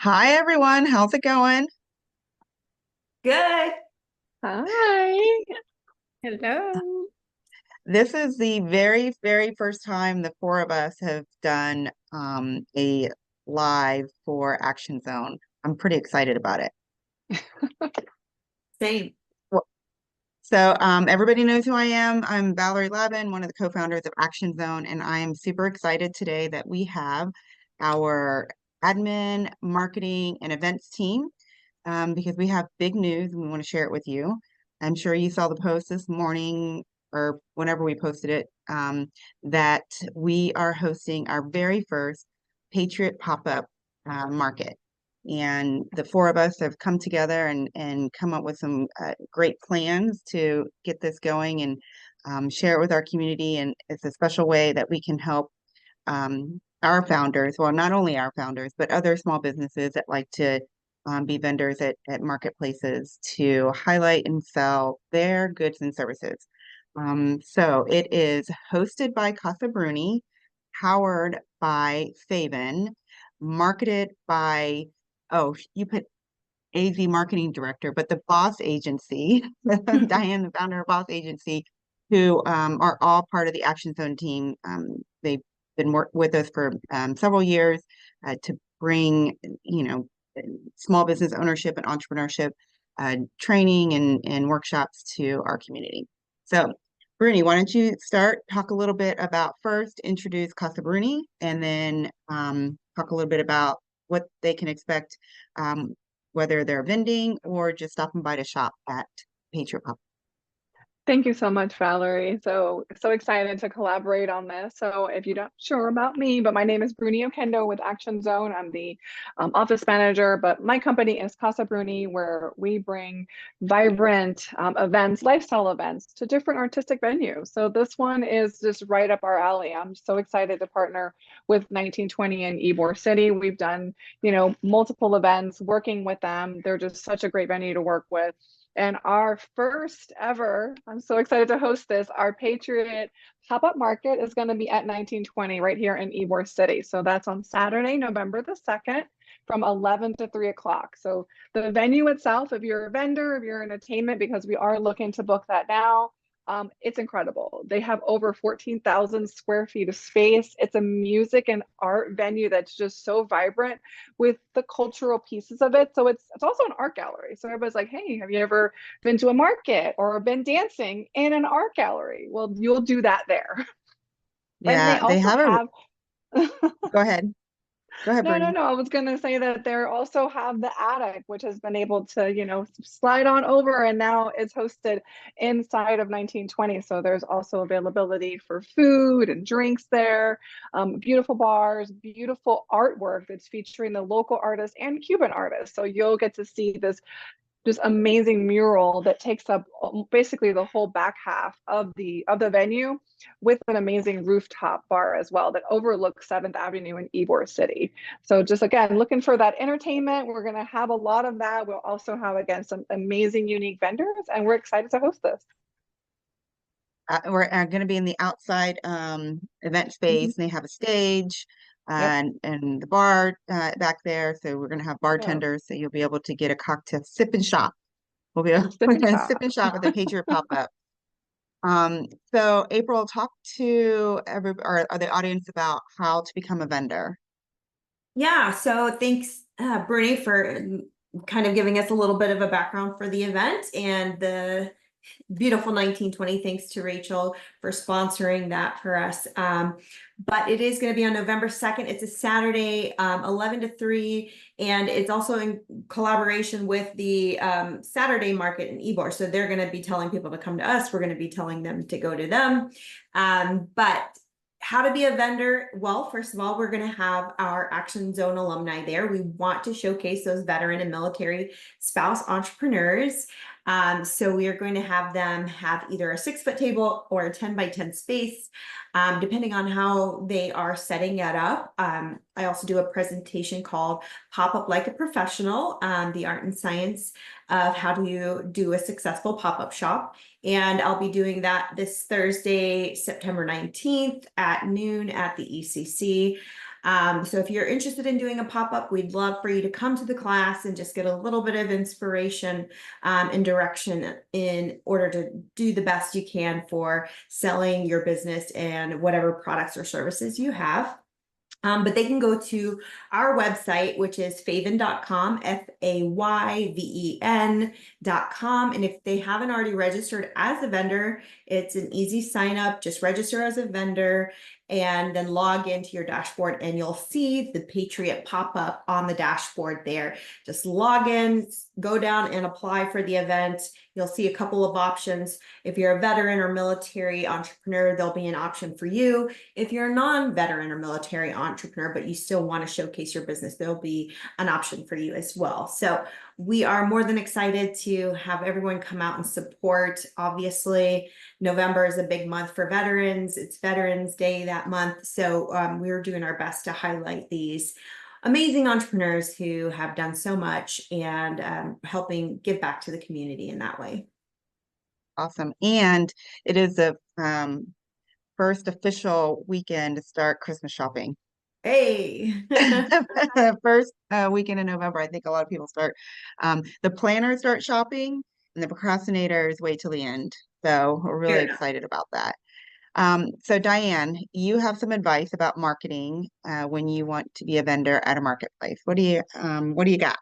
Hi everyone, how's it going? Good. Hi. Hello. This is the very first time the four of us have done a live for Action Zone. I'm pretty excited about it. Same. Well, everybody knows who I am. I'm Valerie Lavin, one of the co-founders of Action Zone, and I am super excited today that we have our admin, marketing, and events team because we have big news and we want to share it with you. I'm sure you saw the post this morning or whenever we posted it that we are hosting our very first Patriot Pop Up Market. And the four of us have come together and come up with some great plans to get this going and share it with our community. And it's a special way that we can help our founders, well, not only our founders, but other small businesses that like to be vendors at marketplaces to highlight and sell their goods and services. So it is hosted by Casa Bruni, powered by Faven, marketed by, oh, you put AZ Marketing Director, but the Boss Agency, Diane, the founder of Boss Agency, who are all part of the Action Zone team. They've been with us for several years to bring, small business ownership and entrepreneurship training and workshops to our community. So, Bruni, why don't you start, talk a little bit about first, introduce Casa Bruni, and then talk a little bit about what they can expect, whether they're vending or just stopping by to shop at Patriot Pop. Thank you so much, Valerie. So excited to collaborate on this. So if you're not sure about me, but my name is Bruni Okendo with Action Zone. I'm the office manager, but my company is Casa Bruni, where we bring vibrant events, lifestyle events to different artistic venues. So this one is just right up our alley. I'm so excited to partner with 1920 in Ybor City. We've done, multiple events working with them. They're just such a great venue to work with. And our first ever, I'm so excited to host this, our Patriot Pop Up Market is going to be at 1920 right here in Ybor City. So that's on Saturday, November the 2nd from 11 to 3 o'clock. So the venue itself, if you're a vendor, if you're entertainment, because we are looking to book that now, it's incredible. They have over 14,000 square feet of space. It's a music and art venue that's just so vibrant with the cultural pieces of it. So it's also an art gallery. So everybody's like, hey, have you ever been to a market or been dancing in an art gallery? Well, you'll do that there. And they Yeah, they also have a, have go ahead. Go ahead, No, no, Bernie. no. I was going to say that they also have the attic, which has been able to, slide on over, and now it's hosted inside of 1920. So there's also availability for food and drinks there, beautiful bars, beautiful artwork that's featuring the local artists and Cuban artists. So you'll get to see this just amazing mural that takes up basically the whole back half of the venue with an amazing rooftop bar as well that overlooks 7th Avenue in Ybor City. So just again, looking for that entertainment. We're going to have a lot of that. We'll also have, again, some amazing, unique vendors, and we're excited to host this. We're going to be in the outside event Mhm. space, and they have a stage Yep. and the bar back there. So we're going to have Yeah. bartenders, so you'll be able to get a cocktail, sip and shop. Sip We're and going to sip shop. and shop at the Patriot Pop Up. So April, talk to or the audience about how to become a vendor. Yeah, so thanks, Bruni, for kind of giving us a little bit of a background for the event and the beautiful 1920. Thanks to Rachel for sponsoring that for us. But it is going to be on November 2nd. It's a Saturday, 11 to 3, and it's also in collaboration with the Saturday market in Ybor. So they're going to be telling people to come to us. We're going to be telling them to go to them. But how to be a vendor? Well, first of all, we're going to have our Action Zone alumni there. We want to showcase those veteran and military spouse entrepreneurs. So we are going to have them have either a 6-foot table or a 10 by 10 space, depending on how they are setting it up. I also do a presentation called Pop Up Like a Professional, the art and science of how do you do a successful pop-up shop. And I'll be doing that this Thursday, September 19th at noon at the ECC. So if you're interested in doing a pop-up, we'd love for you to come to the class and just get a little bit of inspiration and direction in order to do the best you can for selling your business and whatever products or services you have. But they can go to our website, which is fayven.com, FAYVEN.com. And if they haven't already registered as a vendor, it's an easy sign up. Just register as a vendor and then log into your dashboard, and you'll see the Patriot pop up on the dashboard there. Just log in, go down and apply for the event. You'll see a couple of options. If you're a veteran or military entrepreneur, there'll be an option for you. If you're a non-veteran or military entrepreneur, but you still want to showcase your business, there'll be an option for you as well. So we are more than excited to have everyone come out and support. Obviously, November is a big month for veterans. It's Veterans Day that month. So we're doing our best to highlight these amazing entrepreneurs who have done so much and helping give back to the community in that way. Awesome. And it is the first official weekend to start Christmas shopping. Hey. First weekend in November, I think a lot of people start. The planners start shopping, and the procrastinators wait till the end. So we're really excited about that. So Diane, you have some advice about marketing when you want to be a vendor at a marketplace. What do you got?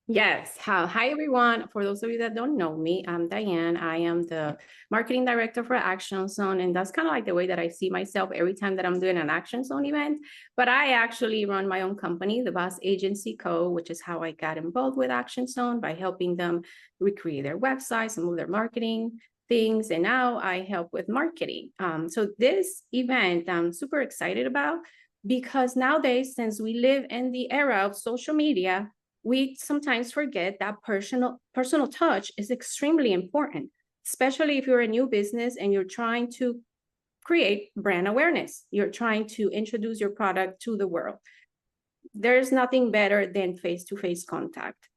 Yes. Hi, everyone. For those of you that don't know me, I'm Diane. I am the marketing director for Action Zone, and that's kind of like the way that I see myself every time that I'm doing an Action Zone event. But I actually run my own company, the Boss Agency Co., which is how I got involved with Action Zone by helping them recreate their websites and move their marketing things. And now I help with marketing. So this event I'm super excited about because nowadays, since we live in the era of social media, we sometimes forget that personal touch is extremely important, especially if you're a new business and you're trying to create brand awareness. You're trying to introduce your product to the world. There's nothing better than face-to-face contact.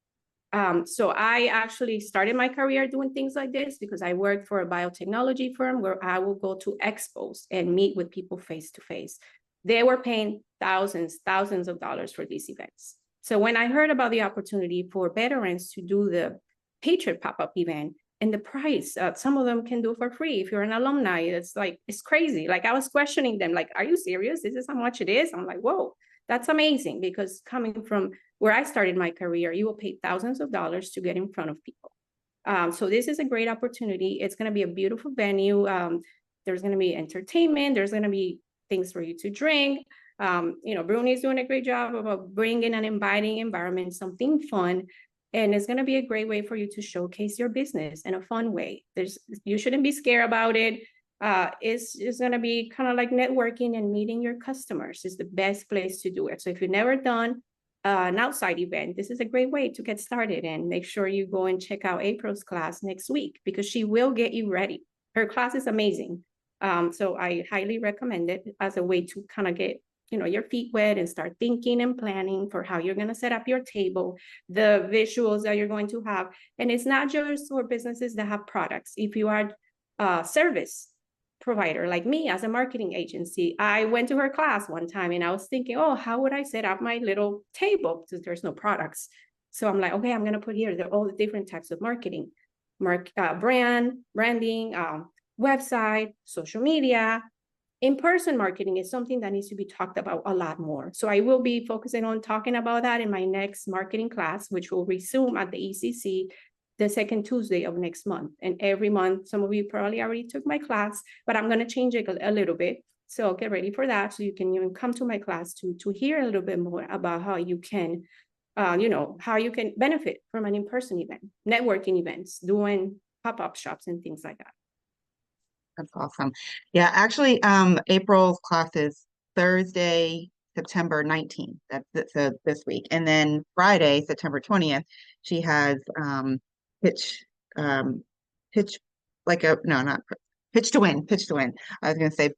So I actually started my career doing things like this because I worked for a biotechnology firm where I will go to expos and meet with people face-to-face. They were paying thousands of dollars for these events. So when I heard about the opportunity for veterans to do the Patriot Pop Up event and the price, some of them can do for free. If you're an alumni, it's crazy. Like I was questioning them, like, are you serious? This is how much it is? I'm like, whoa, that's amazing. Because coming from where I started my career, you will pay thousands of dollars to get in front of people. So this is a great opportunity. It's going to be a beautiful venue. There's going to be entertainment. There's going to be things for you to drink. Bruni's doing a great job of bringing an inviting environment, something fun, and it's going to be a great way for you to showcase your business in a fun way. You shouldn't be scared about it. It's going to be kind of like networking and meeting your customers. It's the best place to do it. So if you've never done an outside event, this is a great way to get started, and make sure you go and check out April's class next week because she will get you ready. Her class is amazing. So I highly recommend it as a way to kind of get your feet wet and start thinking and planning for how you're going to set up your table, the visuals that you're going to have. And it's not just for businesses that have products. If you are a service provider like me as a marketing agency, I went to her class one time and I was thinking, oh, how would I set up my little table because there's no products? So I'm like, okay, I'm going to put here all the different types of marketing, branding, website, social media. In-person marketing is something that needs to be talked about a lot more. So I will be focusing on talking about that in my next marketing class, which will resume at the ECC the second Tuesday of next month. And every month, some of you probably already took my class, but I'm going to change it a little bit. So get ready for that. So you can even come to my class to hear a little bit more about how you can, how you can benefit from an in-person event, networking events, doing pop-up shops and things like that. That's awesome. Yeah, actually, April's class is Thursday, September 19th. So this week. And then Friday, September 20th, she has pitch to win. I was gonna say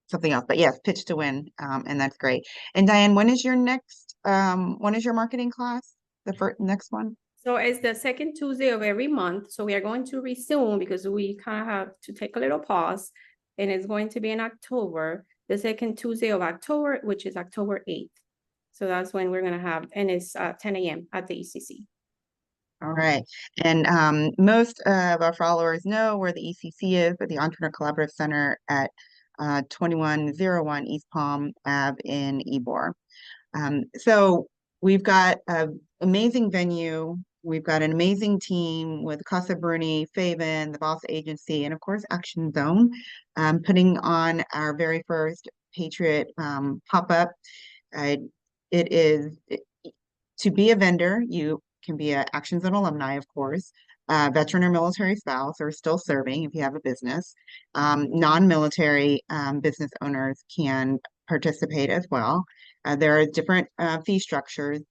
something else, but yes, pitch to win. And that's great. And Diane, when is your marketing class? The next one? So it's the second Tuesday of every month. So we are going to resume because we kind of have to take a little pause, and it's going to be in October. the second Tuesday of October, which is October 8th. So that's when we're gonna have, and it's 10 a.m. at the ECC. All right. And most of our followers know where the ECC is, but the Entrepreneur Collaborative Center at 2101 East Palm Ave in Ybor. So we've got an amazing venue. We've got an amazing team with Casa Bruni, Faven, the Boss Agency, and of course, Action Zone, putting on our very first Patriot pop-up. To be a vendor, you can be an Action Zone alumni, of course, veteran or military spouse, or still serving if you have a business. Non-military business owners can participate as well. There are different fee structures.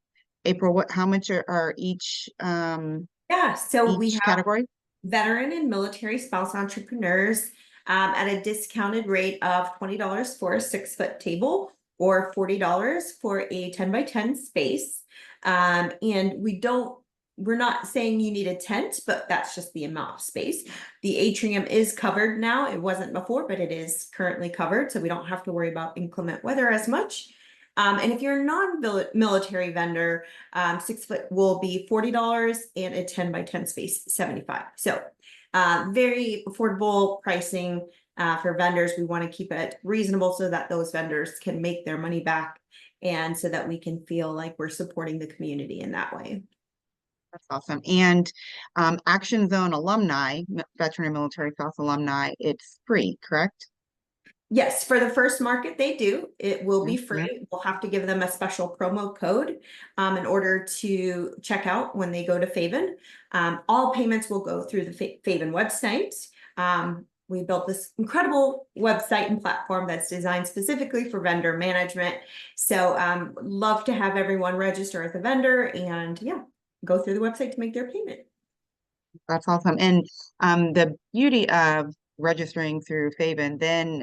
April, how much are each So we have category? veteran and military spouse entrepreneurs at a discounted rate of $20 for a 6-foot table or $40 for a 10 by 10 space. And we're not saying you need a tent, but that's just the amount of space. The atrium is covered now. It wasn't before, but it is currently covered. So we don't have to worry about inclement weather as much. And if you're a non-military vendor, 6-foot will be $40 and a 10 by 10 space, $75. So very affordable pricing for vendors. We want to keep it reasonable so that those vendors can make their money back and so that we can feel like we're supporting the community in that way. That's awesome. And Action Zone alumni, veteran and military spouse alumni, it's free, correct? Yes, for the first market they do. It will be Mhm. free. We'll have to give them a special promo code in order to check out when they go to Faven. All payments will go through the Faven website. We built this incredible website and platform that's designed specifically for vendor management. So love to have everyone register as a vendor and go through the website to make their payment. That's awesome. And the beauty of registering through Faven, then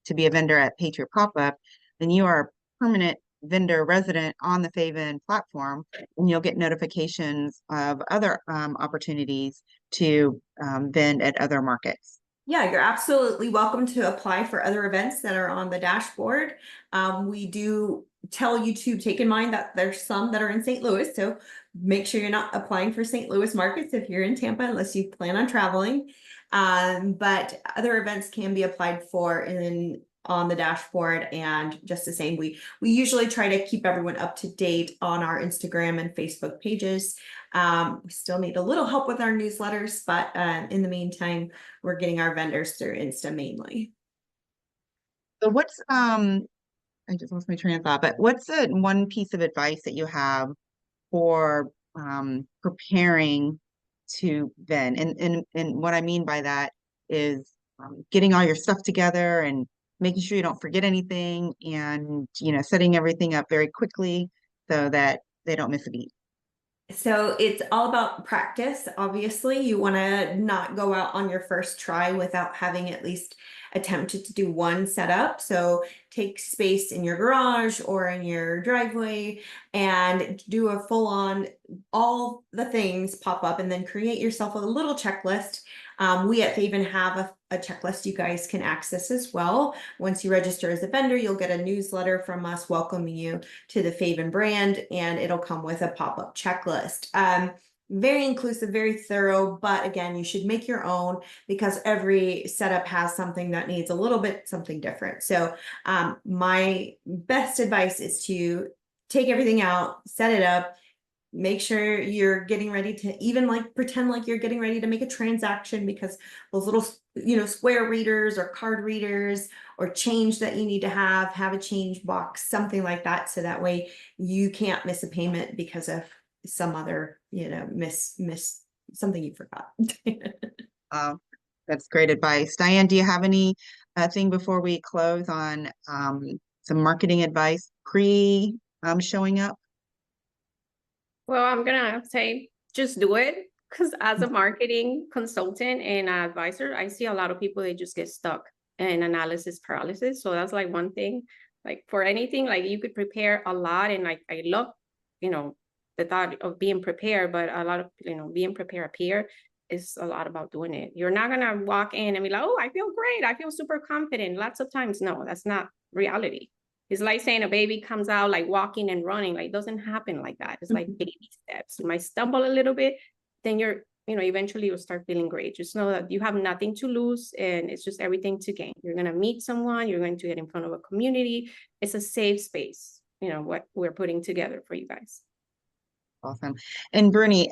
to be a vendor at Patriot Pop Up, then you are a permanent vendor resident on the Faven platform, and you'll get notifications of other opportunities to vend at other markets. Yeah, you're absolutely welcome to apply for other events that are on the dashboard. We do tell you to take in mind that there's some that are in St. Louis, so make sure you're not applying for St. Louis markets if you're in Tampa, unless you plan on traveling. But other events can be applied for on the dashboard, and just the same, we usually try to keep everyone up to date on our Instagram and Facebook pages. We still need a little help with our newsletters, but in the meantime, we're getting our vendors through Insta mainly. So what's I just lost my train of thought, but what's the one piece of advice that you have for preparing to vend? And what I mean by that is getting all your stuff together and making sure you don't forget anything, and setting everything up very quickly so that they don't miss a beat. So it's all about practice. Obviously, you want to not go out on your first try without having at least attempted to do one setup. So take space in your garage or in your driveway and do a full on all the things pop up, and then create yourself a little checklist. We at Faven have a checklist you guys can access as well. Once you register as a vendor, you'll get a newsletter from us welcoming you to the Faven brand, and it'll come with a pop-up checklist. Very inclusive, very thorough, but again, you should make your own because every setup has something that needs a little bit something different. So my best advice is to take everything out, set it up, make sure you're getting ready to even pretend like you're getting ready to make a transaction, because those little square readers or card readers or change that you need to have a change box, something like that, so that way you can't miss a payment because of some other miss something you forgot. That's great advice. Diane, do you have any thing before we close on some marketing advice pre showing up? Well, I'm gonna say just do it, because as a marketing consultant and advisor, I see a lot of people, they just get stuck in analysis paralysis. So that's like one thing. Like for anything, like you could prepare a lot, and like I love, the thought of being prepared, but a lot of being prepared appear. it's a lot about doing it. You're not gonna walk in and be like, oh, I feel great. I feel super confident. Lots of times, no, that's not reality. It's like saying a baby comes out like walking and running. Like, it doesn't happen like that. It's like baby steps. You might stumble a little bit, then eventually you'll start feeling great. Just know that you have nothing to lose and it's just everything to gain. You're gonna meet someone, you're going to get in front of a community. It's a safe space, what we're putting together for you guys. Awesome. And Bernie,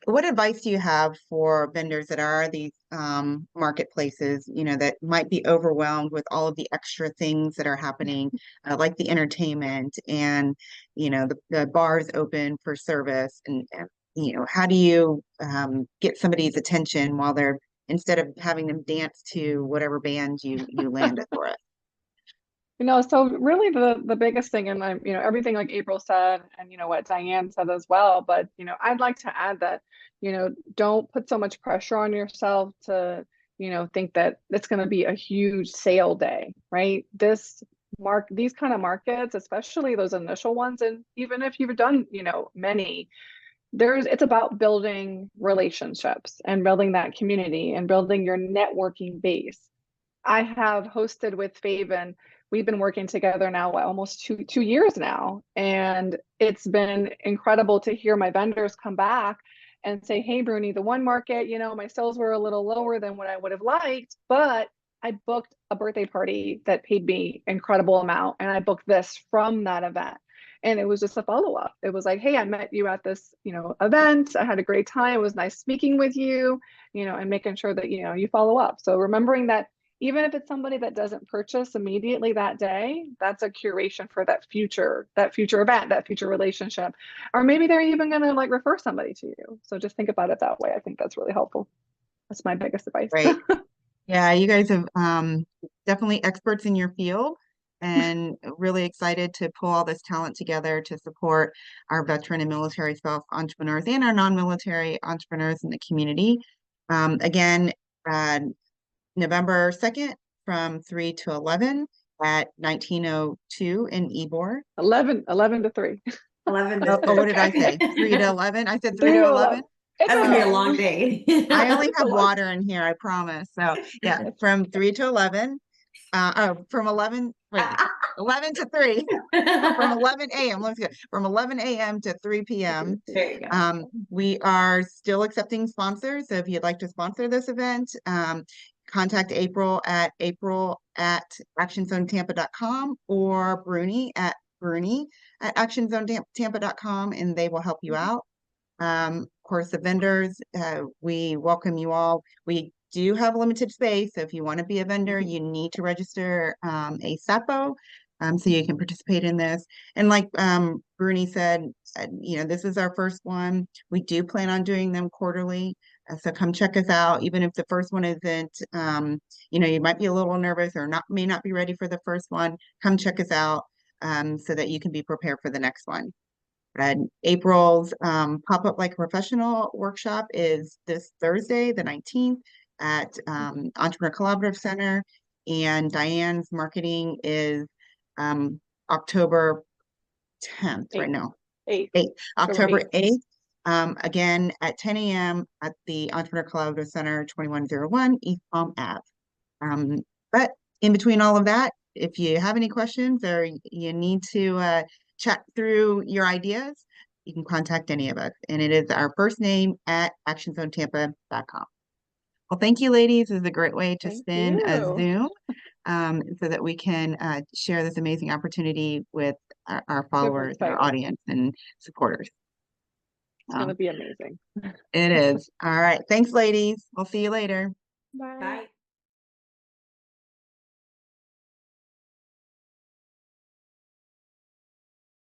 what advice do you have for vendors that are these marketplaces, that might be overwhelmed with all of the extra things that are happening, like the entertainment and, the bars open for service and how do you get somebody's attention while instead of having them dance to whatever band you landed for it? So really the biggest thing, and everything like April said, and what Diane said as well, but I'd like to add that, don't put so much pressure on yourself to, think that it's going to be a huge sale day, right? These kind of markets, especially those initial ones, and even if you've done, many, it's about building relationships and building that community and building your networking base. I have hosted with Faven. We've been working together now almost two years now, and it's been incredible to hear my vendors come back and say, hey, Bruni, the one market, my sales were a little lower than what I would have liked, but I booked a birthday party that paid me incredible amount, and I booked this from that event. And it was just a follow-up. It was like, hey, I met you at this, event. I had a great time. It was nice speaking with you, and making sure that, you follow up. So remembering that even if it's somebody that doesn't purchase immediately that day, that's a curation for that future event, that future relationship. Or maybe they're even going to like refer somebody to you. So just think about it that way. I think that's really helpful. That's my biggest advice. Right. Yeah, you guys have definitely experts in your field and really excited to pull all this talent together to support our veteran and military spouse entrepreneurs and our non-military entrepreneurs in the community. Again, November 2nd from 3 to 11 at 1902 in Ybor. 11 to 3. 11 to Oh, what did I say? 3 to 11? I said 3 to 11? That's gonna be a long day. I only have water in here, I promise. So yeah, from 3 to 11. From 11 to 3. From 11 a.m. Let's go. From 11 a.m. to 3 p.m. There you go. We are still accepting sponsors. So if you'd like to sponsor this event, contact April at actionzonetampa.com or Bruni at actionzonetampa.com, and they will help you out. Of course, the vendors, we welcome you all. We do have limited space, so if you want to be a vendor, you need to register a SAPO, so you can participate in this. And like Bruni said, this is our first one. We do plan on doing them quarterly, so come check us out. Even if the first one isn't, you might be a little nervous or may not be ready for the first one, come check us out so that you can be prepared for the next one. April's Pop-Up Like a Professional workshop is this Thursday, the 19th at Entrepreneur Collaborative Center. And Diane's marketing is October 10th, right now. 8th. October 8th. Again at 10 a.m. at the Entrepreneur Collaborative Center, 2101 East Palm Ave. But in between all of that, if you have any questions or you need to chat through your ideas, you can contact any of us. And it is our first name at actionzonetampa.com. Well, thank you, ladies. This is a great way to spin a Zoom so that we can share this amazing opportunity with our followers, our audience, and supporters. It's going to be amazing. It is. All right. Thanks, ladies. We'll see you later. Bye. Bye.